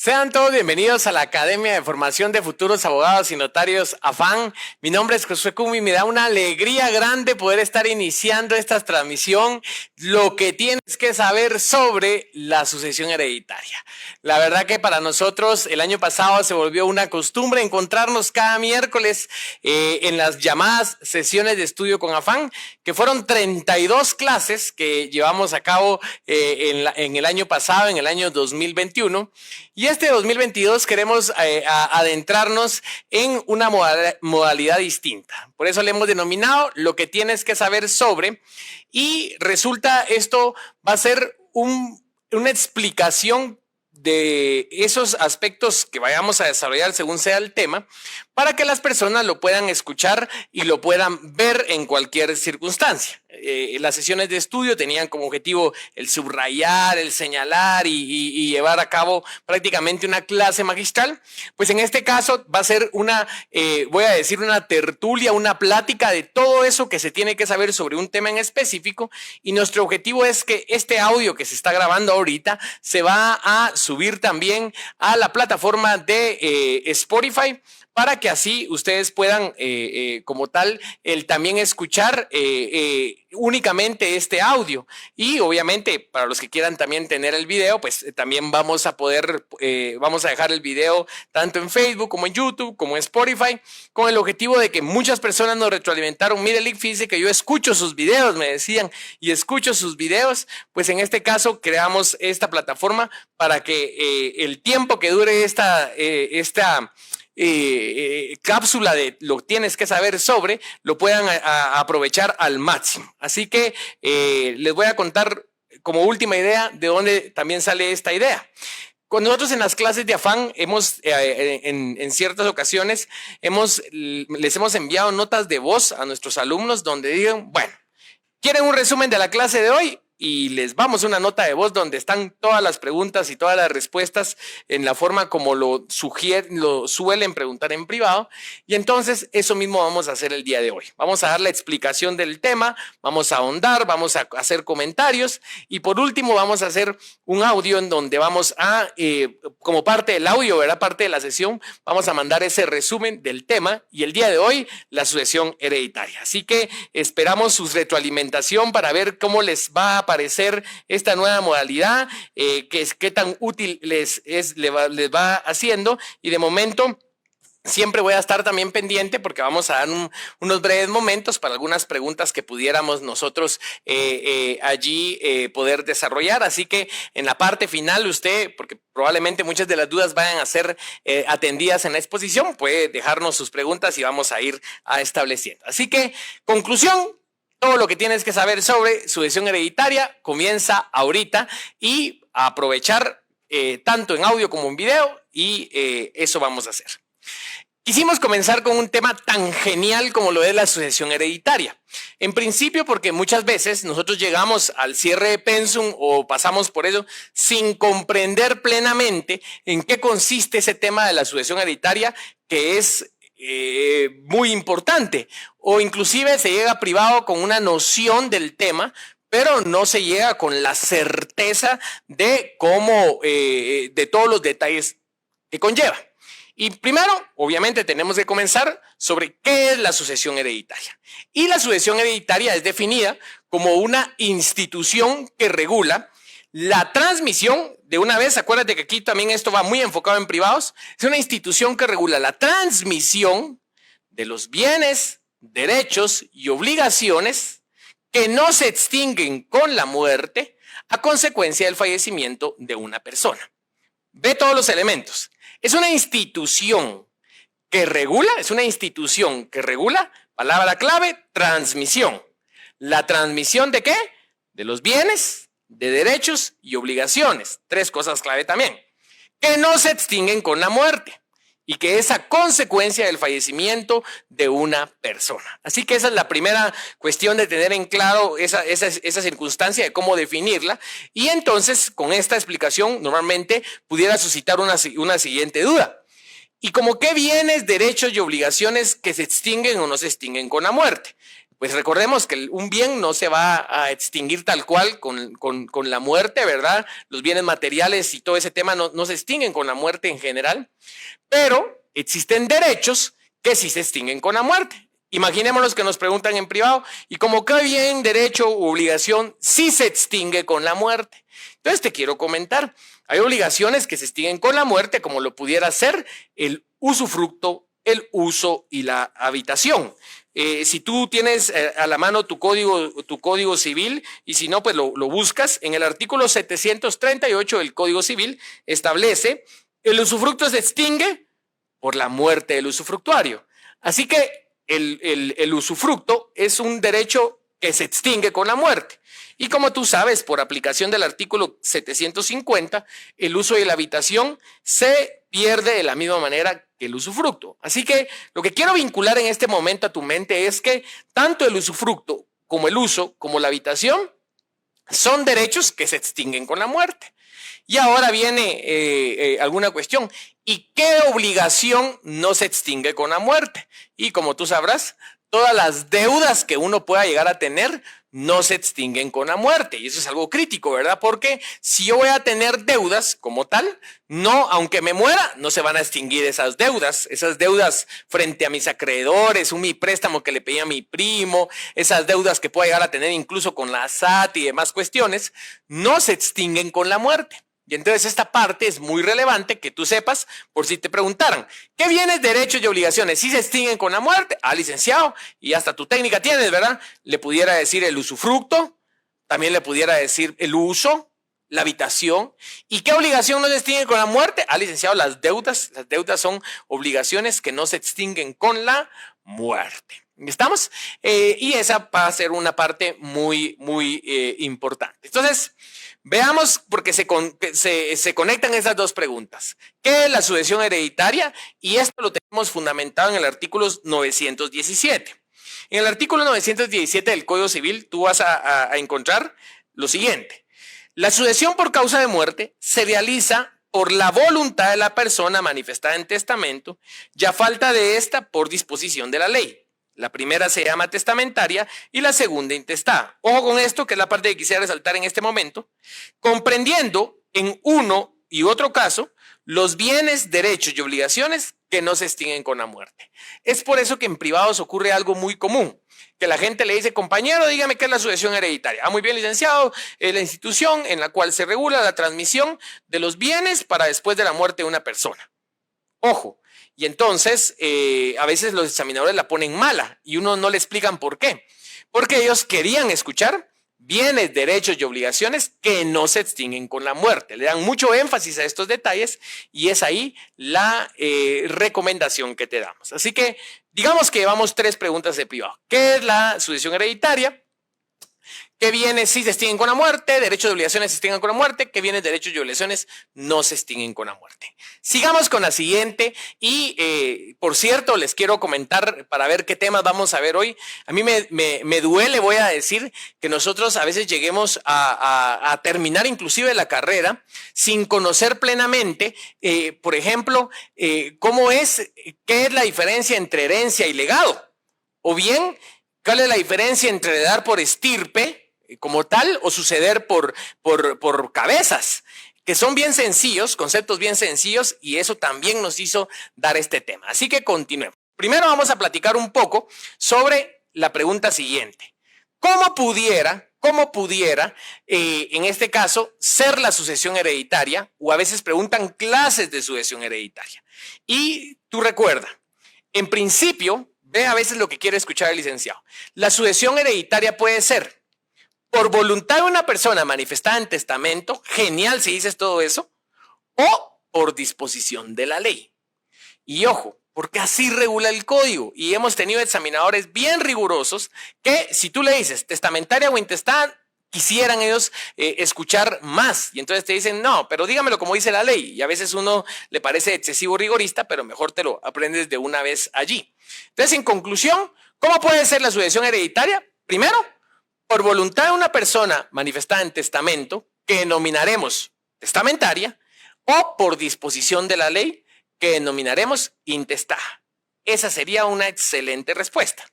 Sean todos bienvenidos a la Academia de Formación de Futuros Abogados y Notarios AFAN. Mi nombre es Josué Cumi y me da una alegría grande poder estar iniciando esta transmisión. Lo que tienes que saber sobre la sucesión hereditaria. La verdad que para nosotros el año pasado se volvió una costumbre encontrarnos cada miércoles en las llamadas sesiones de estudio con AFAN, que fueron 32 clases que llevamos a cabo en el año pasado, en el año 2021. Y este 2022 queremos adentrarnos en una modalidad distinta. Por eso le hemos denominado lo que tienes que saber sobre. Y resulta esto va a ser una explicación de esos aspectos que vayamos a desarrollar según sea el tema, para que las personas lo puedan escuchar y lo puedan ver en cualquier circunstancia. Las sesiones de estudio tenían como objetivo el subrayar, el señalar y llevar a cabo prácticamente una clase magistral. Pues en este caso va a ser una tertulia, una plática de todo eso que se tiene que saber sobre un tema en específico, y nuestro objetivo es que este audio que se está grabando ahorita se va a subir también a la plataforma de Spotify, para que así ustedes puedan, como tal, también escuchar únicamente este audio. Y obviamente, para los que quieran también tener el video, pues también vamos a dejar el video tanto en Facebook como en YouTube, como en Spotify, con el objetivo de que muchas personas nos retroalimentaron. Mire, Lick, fíjese que yo escucho sus videos, me decían, y escucho sus videos. Pues en este caso creamos esta plataforma para que el tiempo que dure esta cápsula de lo tienes que saber sobre, lo puedan aprovechar al máximo. Así que les voy a contar como última idea de dónde también sale esta idea. Con nosotros en las clases de AFAN en ciertas ocasiones les hemos enviado notas de voz a nuestros alumnos donde digan, bueno, ¿quieren un resumen de la clase de hoy? Y les vamos una nota de voz donde están todas las preguntas y todas las respuestas en la forma como lo suelen preguntar en privado. Y entonces eso mismo vamos a hacer el día de hoy. Vamos a dar la explicación del tema, vamos a ahondar, vamos a hacer comentarios y por último vamos a hacer un audio en donde vamos a, como parte del audio, ¿verdad? Parte de la sesión, vamos a mandar ese resumen del tema y el día de hoy la sucesión hereditaria. Así que esperamos su retroalimentación para ver cómo les va a parecer esta nueva modalidad, qué tan útil les va haciendo, y de momento siempre voy a estar también pendiente porque vamos a dar unos breves momentos para algunas preguntas que pudiéramos nosotros allí poder desarrollar. Así que en la parte final usted, porque probablemente muchas de las dudas vayan a ser atendidas en la exposición, puede dejarnos sus preguntas y vamos a ir estableciendo. Así que, conclusión, todo lo que tienes que saber sobre sucesión hereditaria comienza ahorita y a aprovechar tanto en audio como en video, y eso vamos a hacer. Quisimos comenzar con un tema tan genial como lo es la sucesión hereditaria. En principio porque muchas veces nosotros llegamos al cierre de pensum o pasamos por eso sin comprender plenamente en qué consiste ese tema de la sucesión hereditaria, que es muy importante, o inclusive se llega privado con una noción del tema, pero no se llega con la certeza de cómo, de todos los detalles que conlleva. Y primero, obviamente, tenemos que comenzar sobre qué es la sucesión hereditaria. Y la sucesión hereditaria es definida como una institución que regula la transmisión. De una vez, acuérdate que aquí también esto va muy enfocado en privados. Es una institución que regula la transmisión de los bienes, derechos y obligaciones que no se extinguen con la muerte a consecuencia del fallecimiento de una persona. Ve todos los elementos. Es una institución que regula, palabra clave, transmisión. ¿La transmisión de qué? De los bienes, de derechos y obligaciones. 3 cosas clave también. Que no se extinguen con la muerte y que es a consecuencia del fallecimiento de una persona. Así que esa es la primera cuestión, de tener en claro esa circunstancia de cómo definirla. Y entonces, con esta explicación, normalmente pudiera suscitar una siguiente duda. ¿Y como qué bienes, derechos y obligaciones que se extinguen o no se extinguen con la muerte? Pues recordemos que un bien no se va a extinguir tal cual con la muerte, ¿verdad? Los bienes materiales y todo ese tema no se extinguen con la muerte en general, pero existen derechos que sí se extinguen con la muerte. Imaginémonos que nos preguntan en privado, ¿y como qué bien, derecho u obligación sí se extingue con la muerte? Entonces te quiero comentar, hay obligaciones que se extinguen con la muerte, como lo pudiera ser el usufructo, el uso y la habitación. Si tú tienes a la mano tu código civil, y si no, pues lo buscas, en el artículo 738 del Código Civil establece el usufructo se extingue por la muerte del usufructuario. Así que el usufructo es un derecho que se extingue con la muerte. Y como tú sabes, por aplicación del artículo 750, el uso de la habitación se pierde de la misma manera que el usufructo. Así que lo que quiero vincular en este momento a tu mente es que tanto el usufructo como el uso, como la habitación, son derechos que se extinguen con la muerte. Y ahora viene alguna cuestión. ¿Y qué obligación no se extingue con la muerte? Y como tú sabrás, todas las deudas que uno pueda llegar a tener no se extinguen con la muerte. Y eso es algo crítico, ¿verdad? Porque si yo voy a tener deudas como tal, no, aunque me muera, no se van a extinguir esas deudas frente a mis acreedores, mi préstamo que le pedí a mi primo, esas deudas que pueda llegar a tener incluso con la SAT y demás cuestiones, no se extinguen con la muerte. Y entonces esta parte es muy relevante que tú sepas, por si te preguntaran, ¿qué bienes, derechos y obligaciones sí se extinguen con la muerte? Licenciado, y hasta tu técnica tienes, ¿verdad? Le pudiera decir el usufructo, también le pudiera decir el uso, la habitación. ¿Y qué obligación no se extingue con la muerte? Licenciado, las deudas son obligaciones que no se extinguen con la muerte. ¿Estamos? Y esa va a ser una parte muy, muy importante. Entonces, veamos, porque se conectan esas dos preguntas. ¿Qué es la sucesión hereditaria? Y esto lo tenemos fundamentado en el artículo 917. En el artículo 917 del Código Civil tú vas a encontrar lo siguiente. La sucesión por causa de muerte se realiza por la voluntad de la persona manifestada en testamento y a falta de esta por disposición de la ley. La primera se llama testamentaria y la segunda intestada. Ojo con esto, que es la parte que quisiera resaltar en este momento. Comprendiendo en uno y otro caso los bienes, derechos y obligaciones que no se extinguen con la muerte. Es por eso que en privados ocurre algo muy común, que la gente le dice, compañero, dígame qué es la sucesión hereditaria. Muy bien, licenciado, es la institución en la cual se regula la transmisión de los bienes para después de la muerte de una persona. Ojo. Y entonces, a veces los examinadores la ponen mala y uno no le explican por qué. Porque ellos querían escuchar bienes, derechos y obligaciones que no se extinguen con la muerte. Le dan mucho énfasis a estos detalles y es ahí la recomendación que te damos. Así que, digamos que llevamos 3 preguntas de privado. ¿Qué es la sucesión hereditaria? ¿Qué bienes sí se extinguen con la muerte? Derechos y obligaciones se extinguen con la muerte. ¿Qué bienes, derechos y obligaciones no se extinguen con la muerte? Sigamos con la siguiente y, por cierto, les quiero comentar para ver qué temas vamos a ver hoy. A mí me duele, voy a decir, que nosotros a veces lleguemos a terminar inclusive la carrera sin conocer plenamente, por ejemplo, qué es la diferencia entre herencia y legado. O bien, ¿cuál es la diferencia entre heredar por estirpe como tal o suceder por cabezas? Que son bien sencillos, conceptos bien sencillos, y eso también nos hizo dar este tema. Así que continuemos. Primero vamos a platicar un poco sobre la pregunta siguiente. ¿Cómo pudiera, en este caso, ser la sucesión hereditaria? O a veces preguntan clases de sucesión hereditaria. Y tú recuerda, en principio, ve a veces lo que quiere escuchar el licenciado. La sucesión hereditaria puede ser por voluntad de una persona manifestada en testamento, genial si dices todo eso, o por disposición de la ley. Y ojo, porque así regula el código. Y hemos tenido examinadores bien rigurosos que si tú le dices testamentaria o intestada, quisieran ellos escuchar más. Y entonces te dicen, no, pero dígamelo como dice la ley. Y a veces uno le parece excesivo rigorista, pero mejor te lo aprendes de una vez allí. Entonces, en conclusión, ¿cómo puede ser la sucesión hereditaria? Primero, por voluntad de una persona manifestada en testamento, que denominaremos testamentaria, o por disposición de la ley, que denominaremos intestada. Esa sería una excelente respuesta.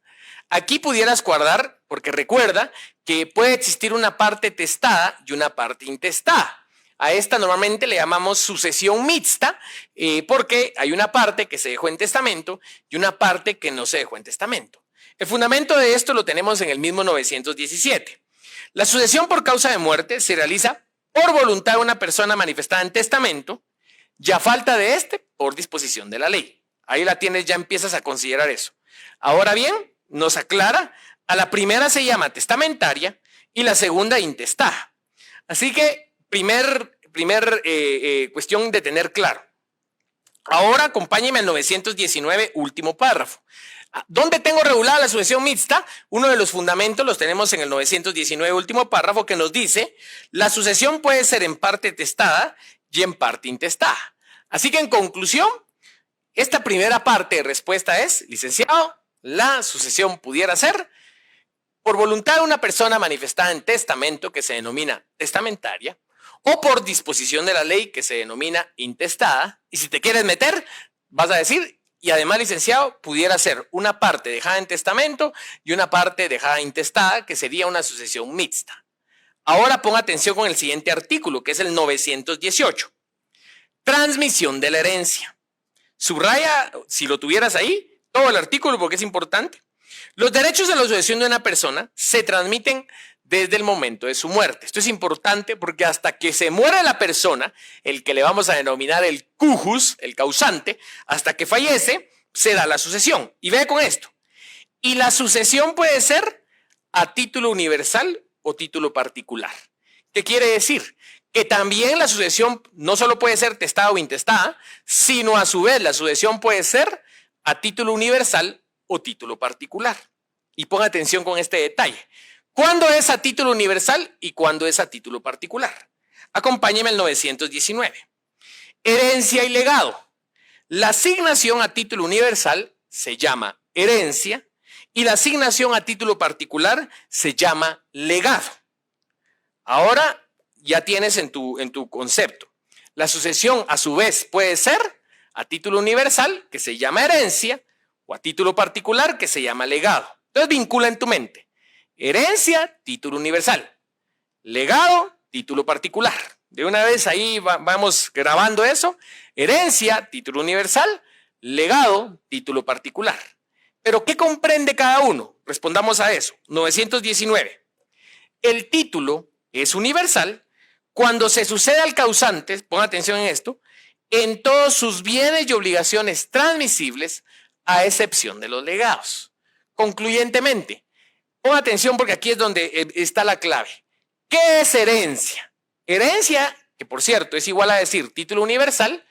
Aquí pudieras guardar, porque recuerda que puede existir una parte testada y una parte intestada. A esta normalmente le llamamos sucesión mixta, porque hay una parte que se dejó en testamento y una parte que no se dejó en testamento. El fundamento de esto lo tenemos en el mismo 917. La sucesión por causa de muerte se realiza por voluntad de una persona manifestada en testamento, y a falta de este, por disposición de la ley. Ahí la tienes, ya empiezas a considerar eso. Ahora bien, nos aclara, a la primera se llama testamentaria y la segunda intestada. Así que, primer cuestión de tener claro. Ahora acompáñeme al 919, último párrafo. ¿Dónde tengo regulada la sucesión mixta? Uno de los fundamentos los tenemos en el 919, último párrafo, que nos dice, la sucesión puede ser en parte testada y en parte intestada. Así que en conclusión, esta primera parte de respuesta es, licenciado, la sucesión pudiera ser por voluntad de una persona manifestada en testamento, que se denomina testamentaria, o por disposición de la ley, que se denomina intestada. Y si te quieres meter, vas a decir, y además, licenciado, pudiera ser una parte dejada en testamento y una parte dejada intestada, que sería una sucesión mixta. Ahora ponga atención con el siguiente artículo, que es el 918. Transmisión de la herencia. Subraya, si lo tuvieras ahí, todo el artículo porque es importante. Los derechos de la sucesión de una persona se transmiten desde el momento de su muerte. Esto es importante porque hasta que se muere la persona, el que le vamos a denominar el cujus, el causante, hasta que fallece, se da la sucesión. Y vea con esto. Y la sucesión puede ser a título universal o título particular. ¿Qué quiere decir? Que también la sucesión no solo puede ser testada o intestada, sino a su vez la sucesión puede ser a título universal o título particular. Y ponga atención con este detalle. ¿Cuándo es a título universal y cuándo es a título particular? Acompáñeme al 919. Herencia y legado. La asignación a título universal se llama herencia y la asignación a título particular se llama legado. Ahora ya tienes en tu concepto. La sucesión a su vez puede ser a título universal, que se llama herencia, o a título particular, que se llama legado. Entonces vincula en tu mente. Herencia, título universal. Legado, título particular. De una vez ahí vamos grabando eso. Herencia, título universal. Legado, título particular. ¿Pero qué comprende cada uno? Respondamos a eso. 919. El título es universal cuando se sucede al causante, ponga atención en esto, en todos sus bienes y obligaciones transmisibles, a excepción de los legados. Concluyentemente, ponga atención porque aquí es donde está la clave. ¿Qué es herencia? Herencia, que por cierto es igual a decir título universal,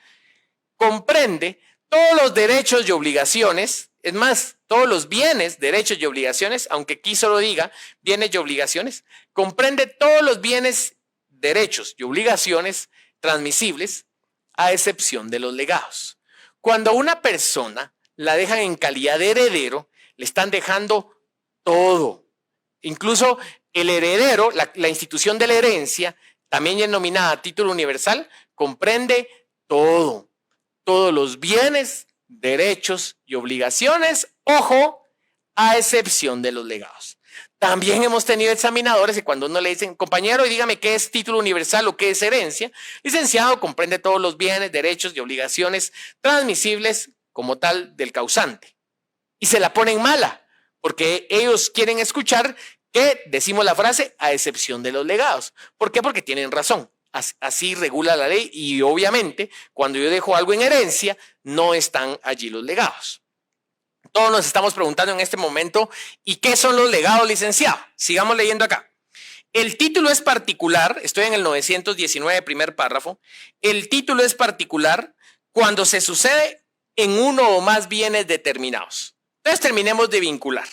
comprende todos los derechos y obligaciones, es más, todos los bienes, derechos y obligaciones, aunque aquí solo diga bienes y obligaciones, comprende todos los bienes, derechos y obligaciones transmisibles, a excepción de los legados. Cuando a una persona la dejan en calidad de heredero, le están dejando todo. Incluso el heredero, la institución de la herencia, también denominada título universal, comprende todo. Todos los bienes, derechos y obligaciones, ojo, a excepción de los legados. También hemos tenido examinadores y cuando uno le dicen, compañero, y dígame qué es título universal o qué es herencia, licenciado, comprende todos los bienes, derechos y obligaciones transmisibles como tal del causante. Y se la ponen mala, porque ellos quieren escuchar que decimos la frase a excepción de los legados. ¿Por qué? Porque tienen razón. Así regula la ley y obviamente cuando yo dejo algo en herencia no están allí los legados. Todos nos estamos preguntando en este momento, ¿y qué son los legados, licenciado? Sigamos leyendo acá. El título es particular, estoy en el 919, primer párrafo. El título es particular cuando se sucede en uno o más bienes determinados. Entonces terminemos de vincular.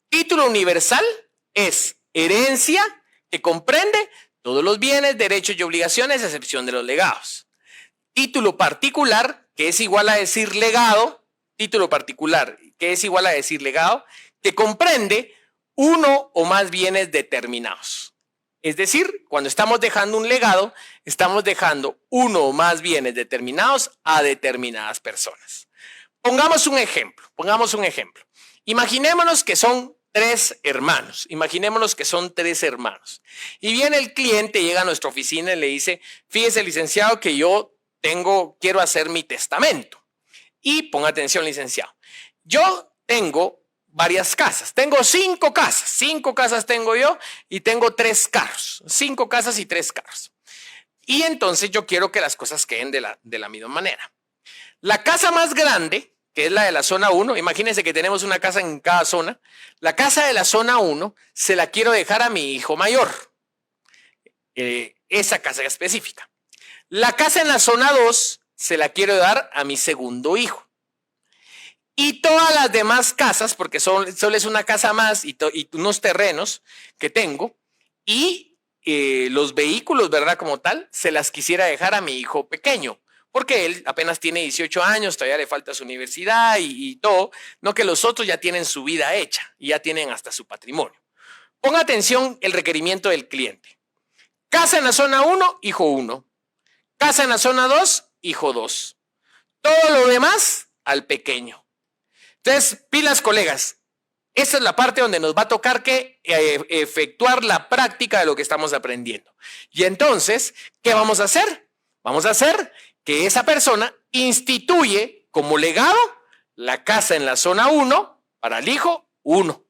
Título universal es herencia que comprende todos los bienes, derechos y obligaciones, a excepción de los legados. Título particular, que es igual a decir legado, título particular, que es igual a decir legado, que comprende uno o más bienes determinados. Es decir, cuando estamos dejando un legado, estamos dejando uno o más bienes determinados a determinadas personas. Pongamos un ejemplo. Imaginémonos que son 3 hermanos. Imaginémonos que son 3 hermanos. Y viene el cliente, llega a nuestra oficina y le dice, fíjese, licenciado, que yo quiero hacer mi testamento. Y ponga atención, licenciado. Yo tengo varias casas. Tengo 5 casas. 5 casas tengo yo y tengo 3 carros. 5 casas y 3 carros. Y entonces yo quiero que las cosas queden de la misma manera. La casa más grande, que es la de la zona 1, imagínense que tenemos una casa en cada zona. La casa de la zona 1 se la quiero dejar a mi hijo mayor. Esa casa específica. La casa en la zona 2 se la quiero dar a mi segundo hijo. Y todas las demás casas, porque solo es una casa más y unos terrenos que tengo, y los vehículos, ¿verdad? Como tal, se las quisiera dejar a mi hijo pequeño. Porque él apenas tiene 18 años, todavía le falta su universidad y todo, no que los otros ya tienen su vida hecha y ya tienen hasta su patrimonio. Ponga atención el requerimiento del cliente. Casa en la zona 1, hijo 1. Casa en la zona 2, hijo 2. Todo lo demás al pequeño. Entonces, pilas, colegas. Esta es la parte donde nos va a tocar que efectuar la práctica de lo que estamos aprendiendo. Y entonces, ¿qué vamos a hacer? Vamos a hacer que esa persona instituye como legado la casa en la zona 1 para el hijo 1.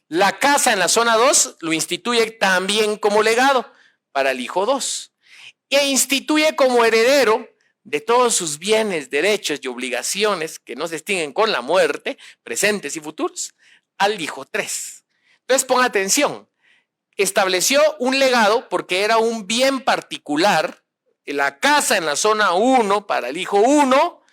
La casa en la zona 2 lo instituye también como legado para el hijo 2. E instituye como heredero de todos sus bienes, derechos y obligaciones que no se extinguen con la muerte, presentes y futuros, al hijo 3. Entonces ponga atención, estableció un legado porque era un bien particular. La casa en la zona 1 para el hijo 1,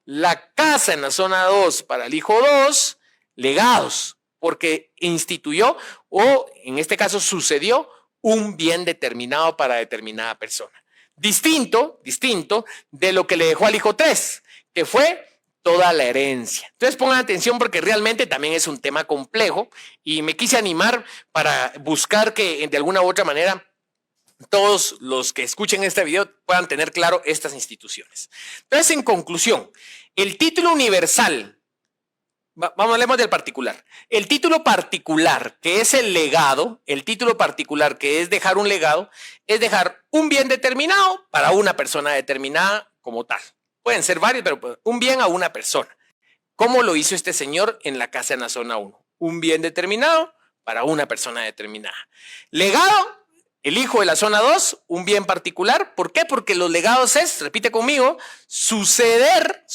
la casa en la zona 2 para el hijo 2, legados, porque instituyó o en este caso sucedió un bien determinado para determinada persona. Distinto de lo que le dejó al hijo 3, que fue toda la herencia. Entonces pongan atención porque realmente también es un tema complejo y me quise animar para buscar que de alguna u otra manera todos los que escuchen este video puedan tener claro estas instituciones. Entonces, en conclusión, el título universal, hablemos del particular. El título particular, que es el legado, el título particular, que es dejar un legado, es dejar un bien determinado para una persona determinada como tal. Pueden ser varios, pero un bien a una persona. ¿Cómo lo hizo este señor en la casa en la zona 1? Un bien determinado para una persona determinada. Legado. El hijo de la zona 2, un bien particular. ¿Por qué? Porque los legados es, repite conmigo, suceder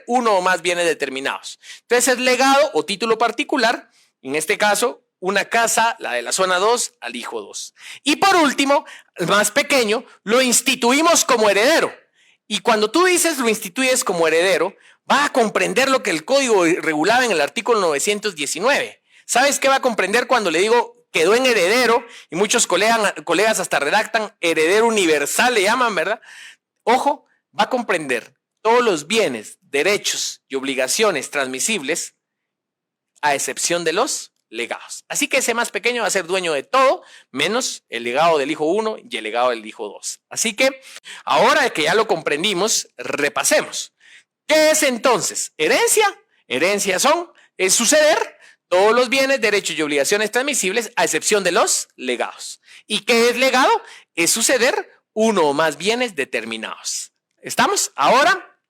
uno o más bienes determinados. Entonces es legado o título particular, en este caso, una casa, la de la zona 2, al hijo 2. Y por último, el más pequeño, lo instituimos como heredero. Y cuando tú dices lo instituyes como heredero, va a comprender lo que el código regulaba en el artículo 919. ¿Sabes qué va a comprender cuando le digo quedó en heredero? Y muchos colegas hasta redactan heredero universal, le llaman, ¿verdad? Ojo, va a comprender todos los bienes, derechos y obligaciones transmisibles, a excepción de los legados. Así que ese más pequeño va a ser dueño de todo, menos el legado del hijo 1 y el legado del hijo 2. Así que, ahora que ya lo comprendimos, repasemos. ¿Qué es entonces? Herencia. Herencia es suceder todos los bienes, derechos y obligaciones transmisibles, a excepción de los legados. ¿Y qué es legado? Es suceder uno o más bienes determinados. ¿Estamos? Ahora,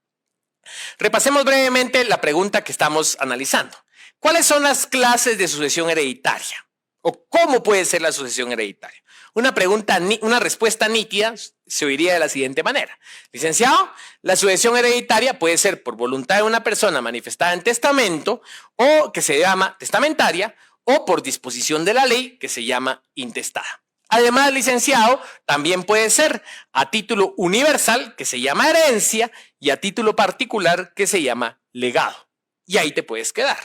repasemos brevemente la pregunta que estamos analizando. ¿Cuáles son las clases de sucesión hereditaria? ¿O cómo puede ser la sucesión hereditaria? Una respuesta nítida se oiría de la siguiente manera. Licenciado, la sucesión hereditaria puede ser por voluntad de una persona manifestada en testamento, o que se llama testamentaria, o por disposición de la ley, que se llama intestada. Además, licenciado, también puede ser a título universal, que se llama herencia, y a título particular, que se llama legado. Y ahí te puedes quedar.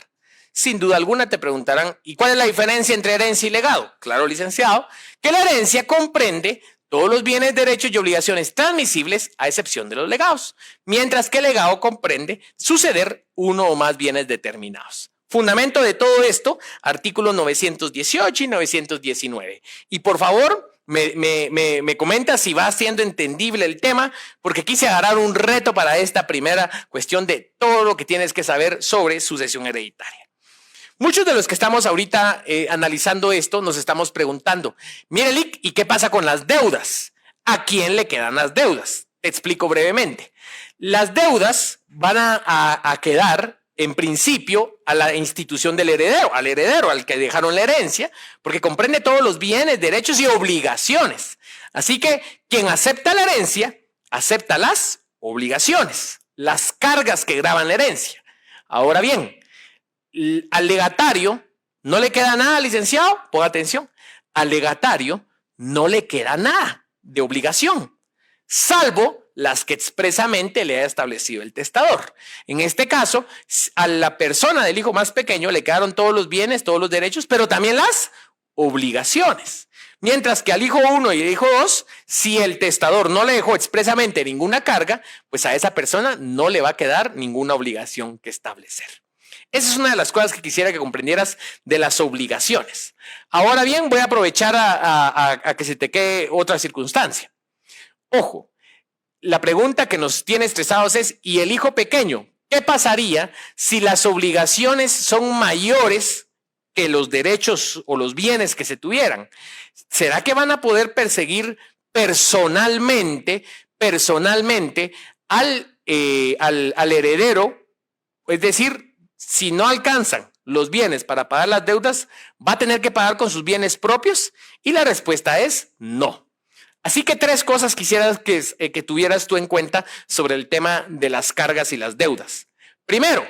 Sin duda alguna te preguntarán, ¿y cuál es la diferencia entre herencia y legado? Claro, licenciado, que la herencia comprende todos los bienes, derechos y obligaciones transmisibles, a excepción de los legados, mientras que el legado comprende suceder uno o más bienes determinados. Fundamento de todo esto, artículos 918 y 919. Y por favor, me comenta si va siendo entendible el tema, porque quise agarrar un reto para esta primera cuestión de todo lo que tienes que saber sobre sucesión hereditaria. Muchos de los que estamos ahorita analizando esto nos estamos preguntando, mire, Lick, ¿y qué pasa con las deudas? ¿A quién le quedan las deudas? Te explico brevemente. Las deudas van a quedar en principio a la institución del heredero, al que dejaron la herencia, porque comprende todos los bienes, derechos y obligaciones. Así que quien acepta la herencia, acepta las obligaciones, las cargas que graban la herencia. Ahora bien, al legatario no le queda nada, licenciado, ponga atención, al legatario no le queda nada de obligación, salvo las que expresamente le haya establecido el testador. En este caso, a la persona del hijo más pequeño le quedaron todos los bienes, todos los derechos, pero también las obligaciones. Mientras que al hijo 1 y al hijo 2, si el testador no le dejó expresamente ninguna carga, pues a esa persona no le va a quedar ninguna obligación que establecer. Esa es una de las cosas que quisiera que comprendieras de las obligaciones. Ahora bien, voy a aprovechar a que se te quede otra circunstancia. Ojo, la pregunta que nos tiene estresados es, ¿y el hijo pequeño? ¿Qué pasaría si las obligaciones son mayores que los derechos o los bienes que se tuvieran? ¿Será que van a poder perseguir personalmente al heredero? Es decir, si no alcanzan los bienes para pagar las deudas, ¿va a tener que pagar con sus bienes propios? Y la respuesta es no. Así que 3 cosas quisieras que tuvieras tú en cuenta sobre el tema de las cargas y las deudas. Primero,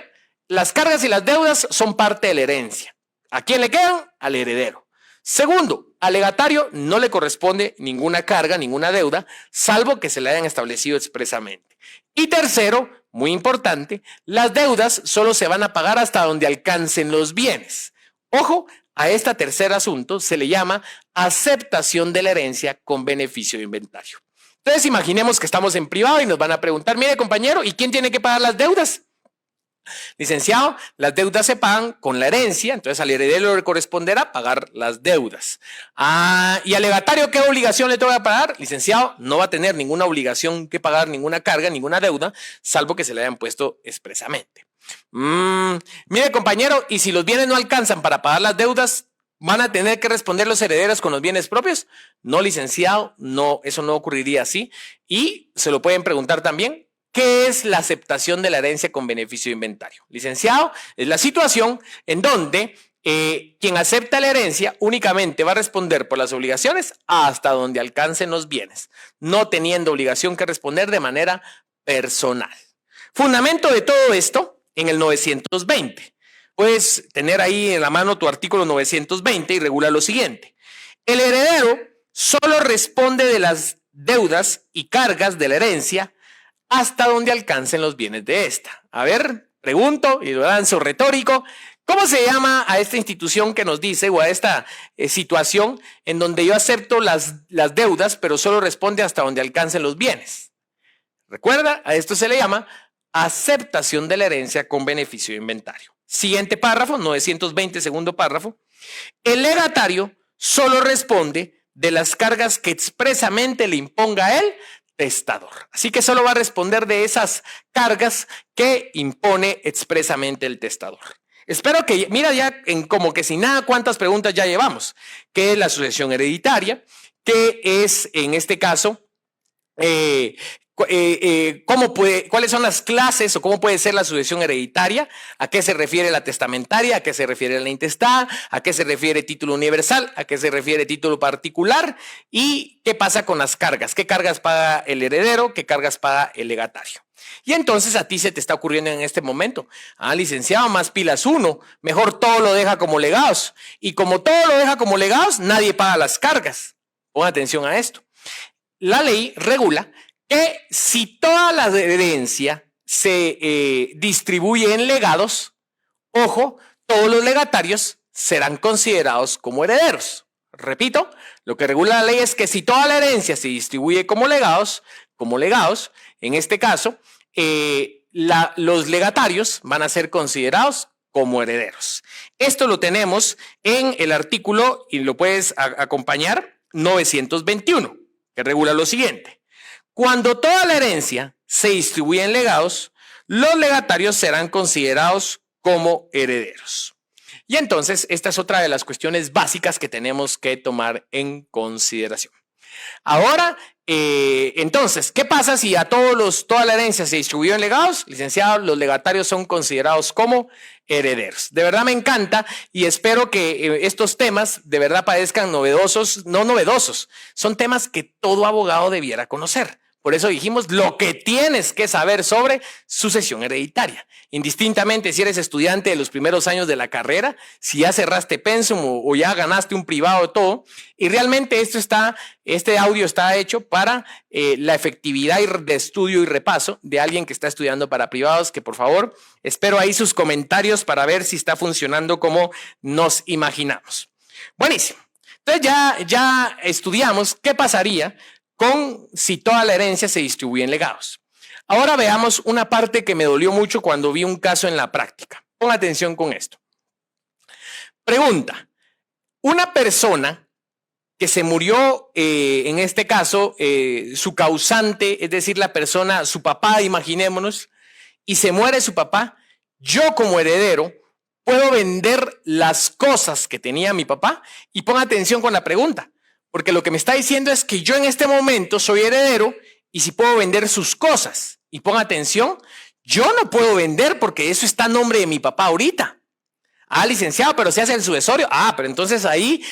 las cargas y las deudas son parte de la herencia. ¿A quién le quedan? Al heredero. Segundo, al legatario no le corresponde ninguna carga, ninguna deuda, salvo que se le hayan establecido expresamente. Y tercero, muy importante, las deudas solo se van a pagar hasta donde alcancen los bienes. Ojo, a este tercer asunto se le llama aceptación de la herencia con beneficio de inventario. Entonces imaginemos que estamos en privado y nos van a preguntar, mire compañero, ¿y quién tiene que pagar las deudas? Licenciado, las deudas se pagan con la herencia, entonces al heredero le corresponderá pagar las deudas. ¿Y al legatario qué obligación le toca pagar? Licenciado, no va a tener ninguna obligación que pagar, ninguna carga, ninguna deuda, salvo que se le hayan puesto expresamente. Mire compañero, ¿y si los bienes no alcanzan para pagar las deudas, van a tener que responder los herederos con los bienes propios? No, licenciado, no, eso no ocurriría así. Y se lo pueden preguntar también, ¿qué es la aceptación de la herencia con beneficio de inventario? Licenciado, es la situación en donde quien acepta la herencia únicamente va a responder por las obligaciones hasta donde alcancen los bienes, no teniendo obligación que responder de manera personal. Fundamento de todo esto en el 920. Puedes tener ahí en la mano tu artículo 920 y regula lo siguiente. El heredero solo responde de las deudas y cargas de la herencia hasta donde alcancen los bienes de esta. A ver, pregunto y lo lanzo retórico. ¿Cómo se llama a esta institución que nos dice o a esta situación en donde yo acepto las deudas, pero solo responde hasta donde alcancen los bienes? Recuerda, a esto se le llama aceptación de la herencia con beneficio de inventario. Siguiente párrafo, 920, segundo párrafo. El legatario solo responde de las cargas que expresamente le imponga el testador. Así que solo va a responder de esas cargas que impone expresamente el testador. Espero que, mira ya en como que sin nada, cuántas preguntas ya llevamos. ¿Qué es la sucesión hereditaria? ¿Qué es, en este caso, cuáles son las clases o cómo puede ser la sucesión hereditaria? ¿A qué se refiere la testamentaria? ¿A qué se refiere la intestada? ¿A qué se refiere título universal? ¿A qué se refiere título particular? ¿Y qué pasa con las cargas? ¿Qué cargas paga el heredero? ¿Qué cargas paga el legatario? Y entonces a ti se te está ocurriendo en este momento, licenciado, más pilas uno, mejor todo lo deja como legados. Y como todo lo deja como legados, nadie paga las cargas. Pon atención a esto. La ley regula que si toda la herencia se distribuye en legados, ojo, todos los legatarios serán considerados como herederos. Repito, lo que regula la ley es que si toda la herencia se distribuye como legados, en este caso, los legatarios van a ser considerados como herederos. Esto lo tenemos en el artículo, y lo puedes acompañar, 921, que regula lo siguiente. Cuando toda la herencia se distribuye en legados, los legatarios serán considerados como herederos. Y entonces, esta es otra de las cuestiones básicas que tenemos que tomar en consideración. Ahora, entonces, ¿qué pasa si a toda la herencia se distribuyó en legados? Licenciado, los legatarios son considerados como herederos. De verdad me encanta y espero que estos temas de verdad parezcan novedosos, no novedosos, son temas que todo abogado debiera conocer. Por eso dijimos lo que tienes que saber sobre sucesión hereditaria. Indistintamente si eres estudiante de los primeros años de la carrera, si ya cerraste pensum o ya ganaste un privado, todo. Y realmente este audio está hecho para la efectividad de estudio y repaso de alguien que está estudiando para privados, que por favor, espero ahí sus comentarios para ver si está funcionando como nos imaginamos. Buenísimo. Entonces ya estudiamos qué pasaría si toda la herencia se distribuye en legados. Ahora veamos una parte que me dolió mucho cuando vi un caso en la práctica. Pon atención con esto. Pregunta, una persona que se murió, en este caso, su causante, es decir, la persona, su papá, imaginémonos, y se muere su papá, yo como heredero puedo vender las cosas que tenía mi papá. Y pon atención con la pregunta. Porque lo que me está diciendo es que yo en este momento soy heredero y si puedo vender sus cosas. Y pon atención, yo no puedo vender porque eso está a nombre de mi papá ahorita. Ah, licenciado, pero se hace el sucesorio. Ah, pero entonces ahí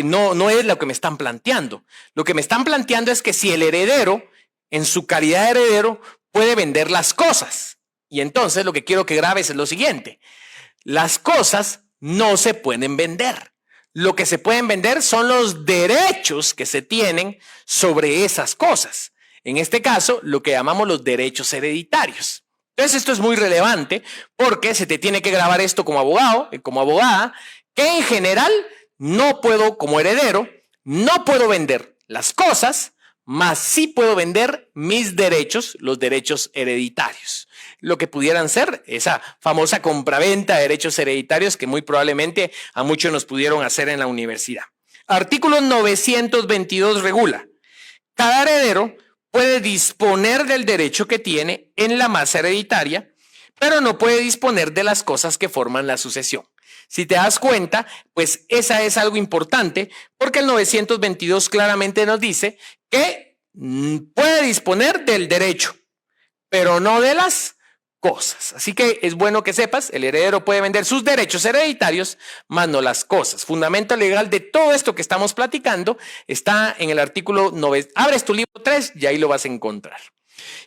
no es lo que me están planteando. Lo que me están planteando es que si el heredero, en su calidad de heredero, puede vender las cosas. Y entonces lo que quiero que grabes es lo siguiente. Las cosas no se pueden vender. Lo que se pueden vender son los derechos que se tienen sobre esas cosas. En este caso, lo que llamamos los derechos hereditarios. Entonces, esto es muy relevante porque se te tiene que grabar esto como abogado, como abogada, que en general no puedo, como heredero, no puedo vender las cosas, mas sí puedo vender mis derechos, los derechos hereditarios. Lo que pudieran ser esa famosa compraventa de derechos hereditarios que muy probablemente a muchos nos pudieron hacer en la universidad. Artículo 922 regula: cada heredero puede disponer del derecho que tiene en la masa hereditaria, pero no puede disponer de las cosas que forman la sucesión. Si te das cuenta, pues esa es algo importante porque el 922 claramente nos dice que puede disponer del derecho, pero no de las cosas. Así que es bueno que sepas, el heredero puede vender sus derechos hereditarios, más no las cosas. Fundamento legal de todo esto que estamos platicando está en el artículo 9. Abres tu libro 3 y ahí lo vas a encontrar.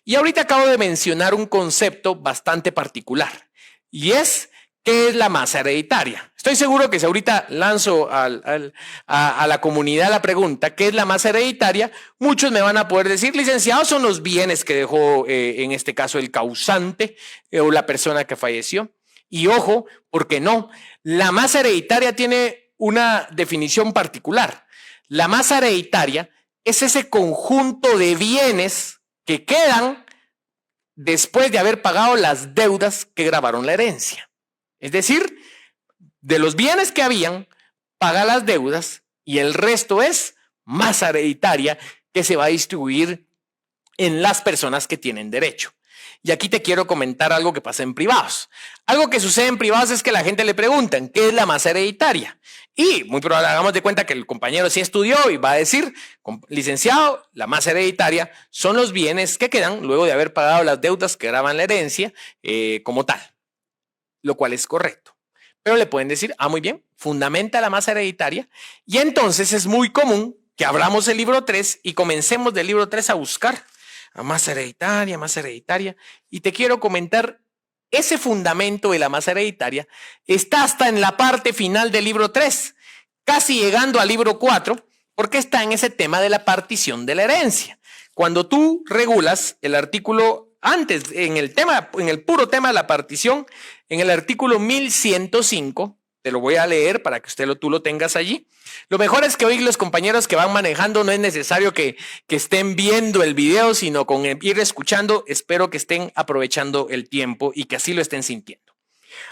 Y ahorita acabo de mencionar un concepto bastante particular y es ¿qué es la masa hereditaria? Estoy seguro que si ahorita lanzo a la comunidad la pregunta, ¿qué es la masa hereditaria? Muchos me van a poder decir, licenciado, son los bienes que dejó en este caso el causante o la persona que falleció. Y ojo, porque no, la masa hereditaria tiene una definición particular. La masa hereditaria es ese conjunto de bienes que quedan después de haber pagado las deudas que gravaron la herencia. Es decir, de los bienes que habían, paga las deudas y el resto es masa hereditaria que se va a distribuir en las personas que tienen derecho. Y aquí te quiero comentar algo que pasa en privados. Algo que sucede en privados es que la gente le preguntan, ¿qué es la masa hereditaria? Y muy probable, hagamos de cuenta que el compañero sí estudió y va a decir, licenciado, la masa hereditaria son los bienes que quedan luego de haber pagado las deudas que graban la herencia como tal. Lo cual es correcto. Pero le pueden decir, muy bien, fundamenta la masa hereditaria y entonces es muy común que abramos el libro 3 y comencemos del libro 3 a buscar a masa hereditaria y te quiero comentar, ese fundamento de la masa hereditaria está hasta en la parte final del libro 3, casi llegando al libro 4, porque está en ese tema de la partición de la herencia. Cuando tú regulas el artículo antes, en el puro tema de la partición, en el artículo 1105, te lo voy a leer para que tú lo tengas allí. Lo mejor es que hoy los compañeros que van manejando no es necesario que estén viendo el video, sino con ir escuchando, espero que estén aprovechando el tiempo y que así lo estén sintiendo.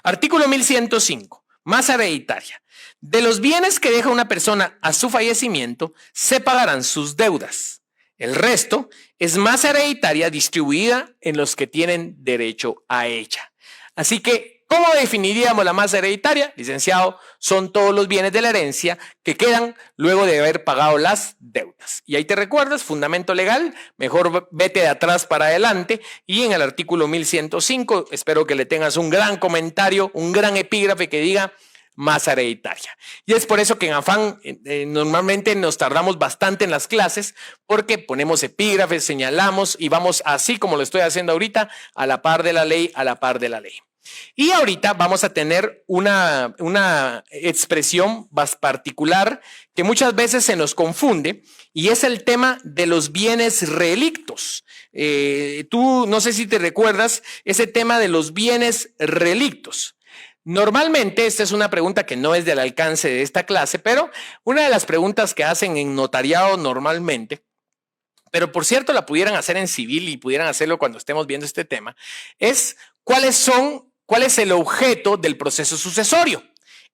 Artículo 1105, masa hereditaria. De los bienes que deja una persona a su fallecimiento, se pagarán sus deudas. El resto es masa hereditaria distribuida en los que tienen derecho a ella. Así que ¿Cómo definiríamos la masa hereditaria? Licenciado, son todos los bienes de la herencia que quedan luego de haber pagado las deudas. Y ahí te recuerdas, fundamento legal, mejor vete de atrás para adelante, y en el artículo 1105, espero que le tengas un gran comentario, un gran epígrafe que diga masa hereditaria. Y es por eso que en Afán normalmente nos tardamos bastante en las clases, porque ponemos epígrafes, señalamos y vamos así como lo estoy haciendo ahorita, a la par de la ley, a la par de la ley. Y ahorita vamos a tener una expresión más particular que muchas veces se nos confunde, y es el tema de los bienes relictos. Tú no sé si te recuerdas ese tema de los bienes relictos. Normalmente esta es una pregunta que no es del alcance de esta clase, pero una de las preguntas que hacen en notariado normalmente, pero por cierto la pudieran hacer en civil y pudieran hacerlo cuando estemos viendo este tema, es ¿cuál es el objeto del proceso sucesorio?